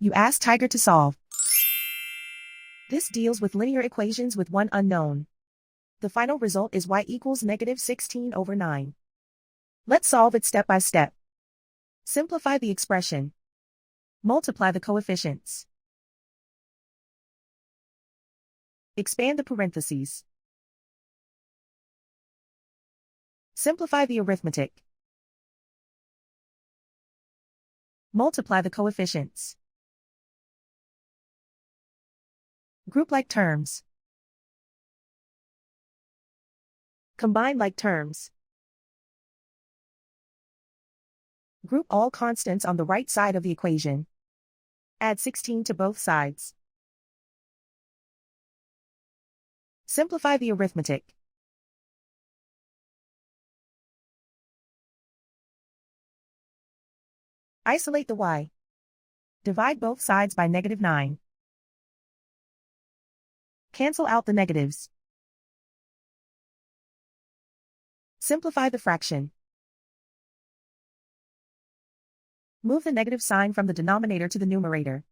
You ask Tiger to solve. This deals with linear equations with one unknown. The final result is y equals -16/9. Let's solve it step by step. Simplify the expression. Multiply the coefficients. Expand the parentheses. Simplify the arithmetic. Multiply the coefficients. Group like terms. Combine like terms. Group all constants on the right side of the equation. Add 16 to both sides. Simplify the arithmetic. Isolate the y. Divide both sides by -9. Cancel out the negatives. Simplify the fraction. Move the negative sign from the denominator to the numerator.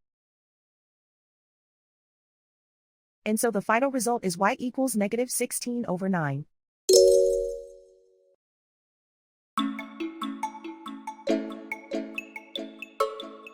And so the final result is y equals -16/9.